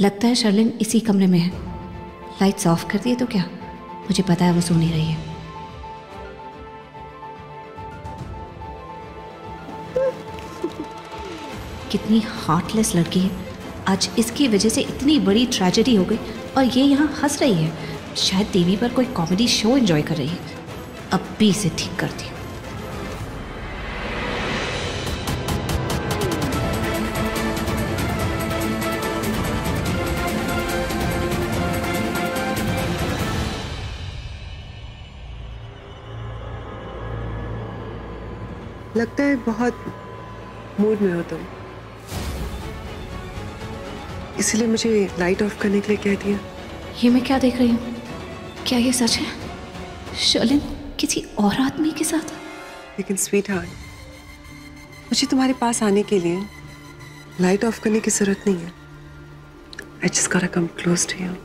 लगता है शर्लिन इसी कमरे में है। लाइट्स ऑफ कर दिए तो क्या? मुझे पता है वो सो नहीं रही है। कितनी हार्टलेस लड़की है। आज इसकी वजह से इतनी बड़ी ट्रेजेडी हो गई और ये यहाँ हंस रही है। शायद टीवी पर कोई कॉमेडी शो एंजॉय कर रही है। अब भी इसे ठीक करती हूँ। लगता है बहुत मूड में हो तुम, इसलिए मुझे लाइट ऑफ करने के लिए कह दिया। ये मैं क्या देख रही हूँ? क्या ये सच है? शर्लिन किसी और आदमी के साथ? लेकिन स्वीट हार्ट, मुझे तुम्हारे पास आने के लिए लाइट ऑफ करने की जरूरत नहीं है। I just gotta come close to you.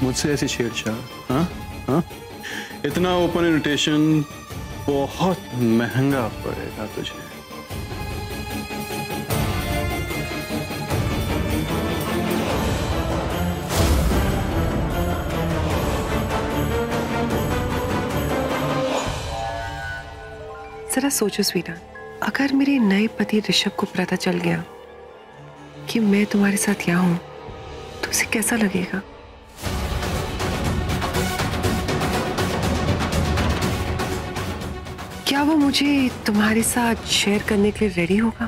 मुझसे ऐसी छेड़छाड़? हाँ हाँ, इतना ओपन इन्विटेशन बहुत महंगा पड़ेगा तुझे। जरा सोचो स्वीटा, अगर मेरे नए पति ऋषभ को पता चल गया कि मैं तुम्हारे साथ यहाँ हूं तो उसे कैसा लगेगा? क्या वो मुझे तुम्हारे साथ शेयर करने के लिए रेडी होगा?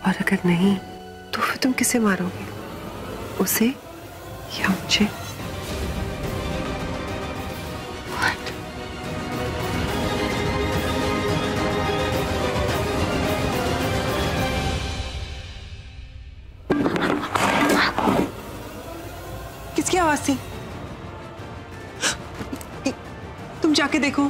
और अगर नहीं तो फिर तुम किसे मारोगे, उसे या मुझे? किसकी आवाज थी? तुम जाके देखो।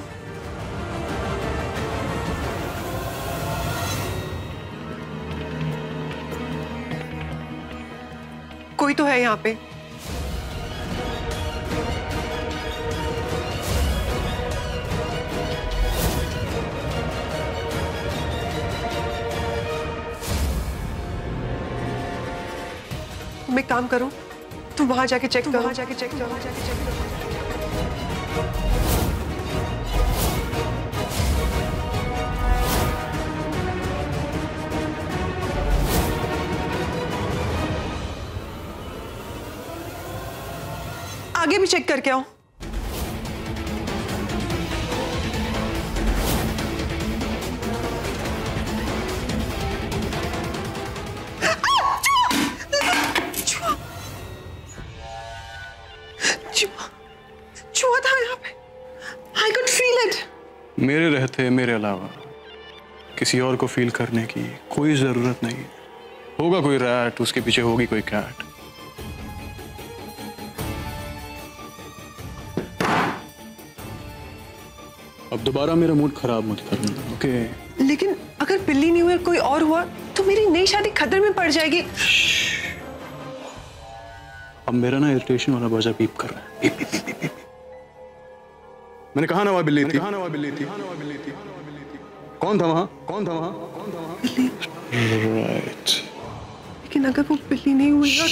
कोई तो है यहाँ पे। तुम एक काम करो, तुम वहां जाके चेक करो। वहां जाके चेक करो। आगे भी चेक करके आओ। चूहा था यहाँ पे। I could feel it. मेरे रहते मेरे अलावा किसी और को फील करने की कोई जरूरत नहीं। होगा कोई रैट, उसके पीछे होगी कोई कैट। अब दोबारा मेरा मूड खराब मत करना, ओके? लेकिन अगर बिल्ली नहीं हुई कोई और हुआ तो मेरी नई शादी खतरे में पड़ जाएगी। अब मेरा ना इरिटेशन वाला बजा बीप कर रहा है। Beep, beep, beep, beep, beep. मैंने कहा ना वहां बिल्ली थी। कहा ना वहां बिल्ली थी। कौन था वहां? कौन था वहां? कौन था वहां? राइट। लेकिन अगर वो बिल्ली नहीं हुई ना?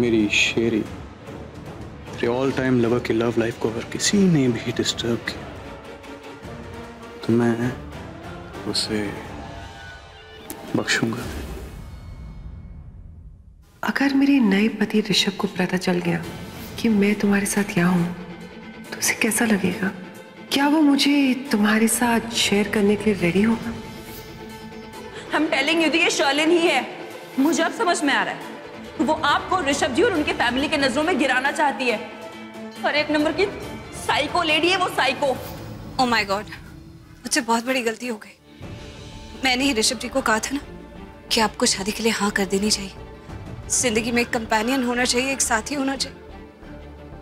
मेरी शेरी, तेरे ऑल टाइम लवर की लव लाइफ को अगर किसी ने भी डिस्टर्ब किया तो मैं उसे बख्शूंगा। अगर मेरे नए पति ऋषभ को पता चल गया कि मैं तुम्हारे साथ यहाँ हूं तो उसे कैसा लगेगा? क्या वो मुझे तुम्हारे साथ शेयर करने के लिए रेडी होगा? हम टेलिंग यू ये शर्लिन ही है। मुझे अब समझ में आ रहा है, वो आपको ऋषभ जी और उनके फैमिली के नजरों में गिराना चाहती है। और एक नंबर की साइको लेडी है वो, साइको। ओह माय गॉड, मुझसे बहुत बड़ी गलती हो गई। मैंने ही ऋषभ जी को कहा था ना कि आपको शादी के लिए हाँ कर देनी चाहिए। जिंदगी में एक कंपेनियन होना चाहिए, एक साथी होना चाहिए।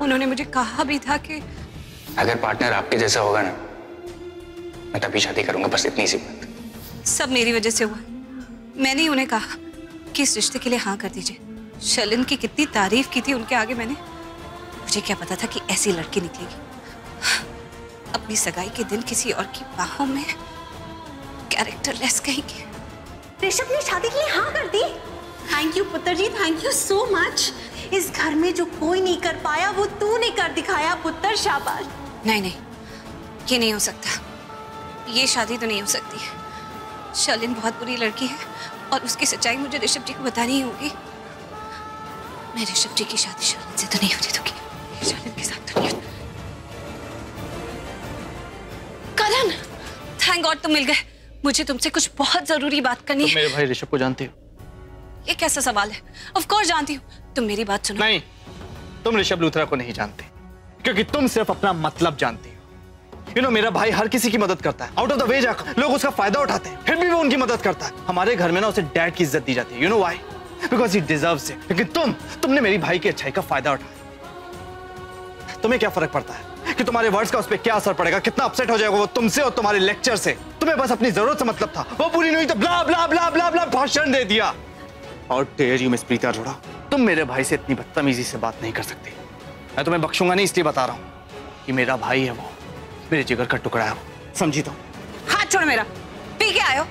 उन्होंने मुझे कहा भी था कि अगर पार्टनर आपके जैसा होगा ना, मैं तभी शादी करूंगा। बस इतनी सी बात। सब मेरी वजह से हुआ। मैंने ही उन्हें कहा कि इस रिश्ते के लिए हाँ कर दीजिए। शर्लिन की कितनी तारीफ की थी उनके आगे मैंने। मुझे क्या पता था कि ऐसी लड़की निकलेगी। अपनी सगाई के दिन किसी और की बाहों में कैरेक्टरलेस कहेंगे। ऋषभ ने शादी के लिए हाँ कर दी। थैंक यू पुत्र जी, थैंक यू सो मच। इस घर में जो कोई नहीं कर पाया वो तूने कर दिखाया पुत्र, शाबाश। नहीं नहीं, ये नहीं हो सकता। ये शादी तो नहीं हो सकती है। शर्लिन बहुत बुरी लड़की है और उसकी सच्चाई मुझे ऋषभ जी को बतानी ही होगी। मैं ऋषभ जी की शादी शर्लिन से तो नहीं होने दूंगी। शर्लिन के साथ तो नहीं। करण, थैंक गॉड तुम मिल गए। मुझे तुमसे कुछ बहुत जरूरी बात करनी है। मेरे भाई ऋषभ को जानती हो? ये कैसा सवाल है? ऑफ कोर्स जानती हूँ। तुम मेरी बात सुनो। नहीं, तुम ऋषभ लूथरा को नहीं जानते, क्योंकि तुम सिर्फ अपना मतलब जानती हो। मेरा भाई हर किसी की मदद करता है, आउट ऑफ द वे जाकर लोग उसका फायदा उठाते हैं, फिर भी वो उनकी मदद करता है। हमारे घर में ना उसे डैड की इज्जत दी जाती है। You know why? Because he deserves it. लेकिन तुमने मेरी भाई की अच्छाई का फायदा उठाया। तुम्हें क्या फर्क पड़ता है कि तुम्हारे वर्ड्स का उस पर क्या असर पड़ेगा, कितना अपसेट हो जाएगा वो तुमसे और तुम्हारे लेक्चर से। तुम्हें बस अपनी जरूरत से मतलब था। वो पूरी नहीं हुई तो ब्ला ब्ला ब्ला ब्ला ब्ला भाषण दे दिया। और dare you miss Preeta Arora, तुम मेरे भाई से इतनी बदतमीजी से बात नहीं कर सकती। मैं तुम्हें बख्शूंगा नहीं, इसलिए बता रहा हूं कि मेरा भाई है वो, मेरे जिगर का टुकड़ा है वो, समझी तो? हाथ छोड़ मेरा। पी के आयो?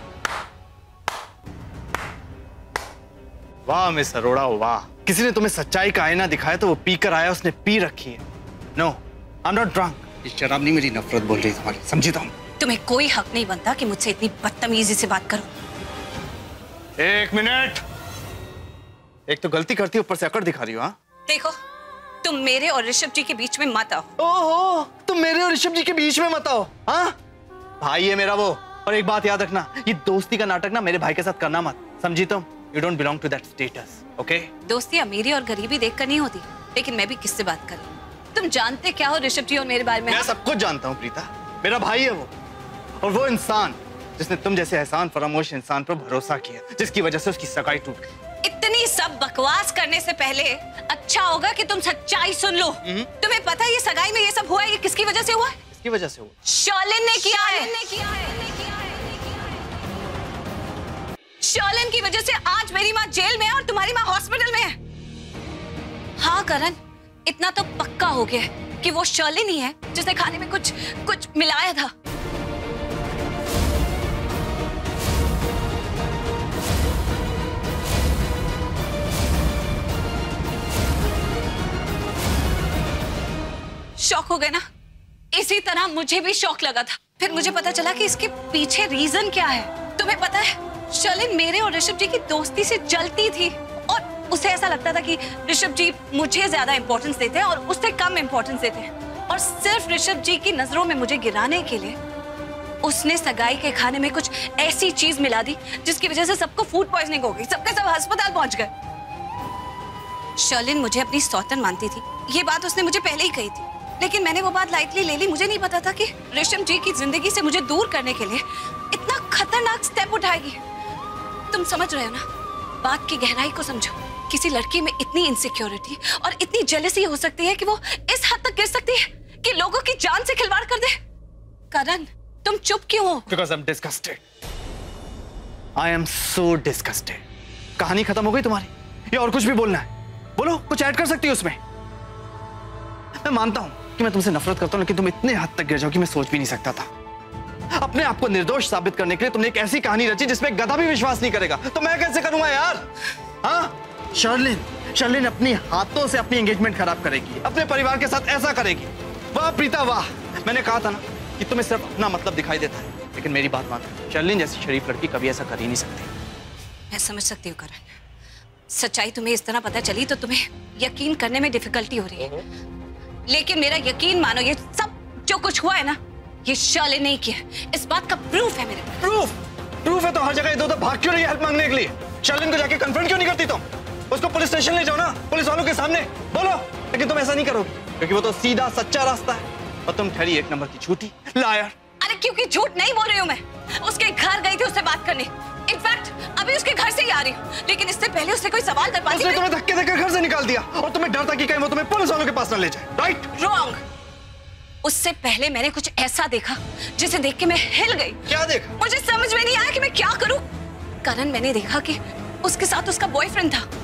वाह मिस अरोड़ा वाह, किसी ने तुम्हें सच्चाई का आईना दिखाया तो वो पी कर आया, उसने पी रखी है। No, I am not drunk. ये शराब नहीं, मेरी नफरत बोल रही तुम्हारी, समझी तो? तुम्हें कोई हक नहीं बनता कि मुझसे इतनी बदतमीजी से बात करो। एक मिनट। एक तो गलती करती ऊपर से अकड़ दिखा रही हो। हाँ देखो, तुम मेरे और ऋषभ जी के बीच में मत आओ। ओहो, तुम मेरे और ऋषभ जी के बीच में मत आओ। हाँ, भाई है मेरा वो। और एक बात याद रखना, ये दोस्ती का नाटक ना मेरे भाई के साथ करना मत, समझी तुम? You don't belong to that status, okay? दोस्ती अमीरी और गरीबी देखकर नहीं होती, लेकिन मैं भी किससे बात करूं? तुम जानते क्या हो ऋषभ जी और मेरे बारे में? मैं सब कुछ जानता हूँ प्रीता, मेरा भाई है वो। और वो इंसान जिसने तुम जैसे एहसान फरामोश इंसान पर भरोसा किया, जिसकी वजह से उसकी सगाई टूट गई। इतनी सब बकवास करने से पहले अच्छा होगा कि तुम सच्चाई सुन लो। तुम्हें पता है ये सगाई में ये सब हुआ है, ये किसकी वजह से हुआ है? किसकी वजह से हुआ? शर्लिन ने किया है। शर्लिन की वजह से आज मेरी माँ जेल में है और तुम्हारी माँ हॉस्पिटल में है। हाँ करण, इतना तो पक्का हो गया है कि वो शर्लिन ही है जिसने खाने में कुछ मिलाया था। शॉक हो गए ना? इसी तरह मुझे भी शॉक लगा था। फिर मुझे पता चला कि इसके पीछे रीजन क्या है। तुम्हें पता है, शर्लिन मेरे और ऋषभ जी की दोस्ती से जलती थी और उसे ऐसा लगता था कि ऋषभ जी मुझे ज्यादा इंपॉर्टेंस देते हैं और उससे कम इंपॉर्टेंस देते हैं। और सिर्फ ऋषभ जी की नजरों में मुझे गिराने के लिए उसने सगाई के खाने में कुछ ऐसी चीज मिला दी जिसकी वजह से सबको फूड पॉइजनिंग हो गई, सबके सब अस्पताल पहुंच गए। शर्लिन मुझे अपनी सौतन मानती थी, ये बात उसने मुझे पहले ही कही थी, लेकिन मैंने वो बात लाइटली ले ली। मुझे नहीं पता था कि ऋषभ जी की जिंदगी से मुझे दूर करने के लिए इतना खतरनाक स्टेप उठाएगी। तुम समझ रहे हो ना? बात की गहराई को समझो। किसी लड़की में इतनी इनसिक्योरिटी और इतनी जेलसी हो सकती है कि वो इस हद तक गिर सकती है कि लोगों की जान से खिलवाड़ कर दे। करण, तुम चुप क्यों हो? Because I'm disgusted. I am so disgusted. कहानी खत्म हो गई तुम्हारी? या और कुछ भी बोलना है? बोलो, कुछ ऐड कर सकती हो उसमें। मैं मानता हूं कि मैं तुमसे नफरत करता हूं, लेकिन तुम इतने हद तक गिर जाओ कि मैं सोच भी नहीं सकता था। अपने आप को निर्दोष साबित करने के लिए तुमने एक ऐसी कहानी रची जिसमें गधा भी विश्वास नहीं करेगा। तो मैं कैसे करूंगा यार? हाँ, शर्लिन अपने हाथों से अपनी एंगेजमेमेंट खराब करेगी, अपने परिवार के साथ ऐसा करेगी। वाह प्रीता वाह, मैंने कहा था ना कि तुम्हें सिर्फ अपना मतलब दिखाई देता है, लेकिन मेरी बात मानो, शर्लिन जैसी शरीफ लड़की कभी ऐसा कर ही नहीं सकती। मैं समझ सकती हूँ करण, सच्चाई तुम्हें इस तरह पता चली तो तुम्हें यकीन करने में डिफिकल्टी हो रही है, लेकिन मेरा यकीन मानो, ये सब जो कुछ हुआ है ना, ये शर्लिन नहीं किया। इस बात का प्रूफ है मेरे पास। प्रूफ है तो हर जगह इधर-उधर भाग क्यों रही है हेल्प मांगने के लिए? शर्लिन को जाके कन्फ्रंट क्यों नहीं करती तुम? उसको पुलिस स्टेशन ले जाओ ना, पुलिस वालों के सामने बोलो। लेकिन तुम ऐसा नहीं करोगे क्योंकि वो तो सीधा सच्चा रास्ता है और तुम ठहरी एक नंबर की झूठी लायर। अरे क्योंकि झूठ नहीं बोल रही हूँ मैं, उसके घर गई थी उससे बात करने। इनफैक्ट अभी उसके घर से ही आ रही हूँ, लेकिन इससे पहले उससे कोई सवाल कर पाती। उसने तुम्हें धक्के देकर घर से निकाल दिया और तुम्हें डर था कि कहीं वो तुम्हें पुलिस वालों के पास न ले जाए, राइट? रॉन्ग। उससे पहले मैंने कुछ ऐसा देखा जिसे देख के मैं हिल गई। क्या देखा? मुझे समझ में नहीं आया कि मैं क्या करूं। करण, मैंने देखा कि उसके साथ उसका बॉयफ्रेंड था।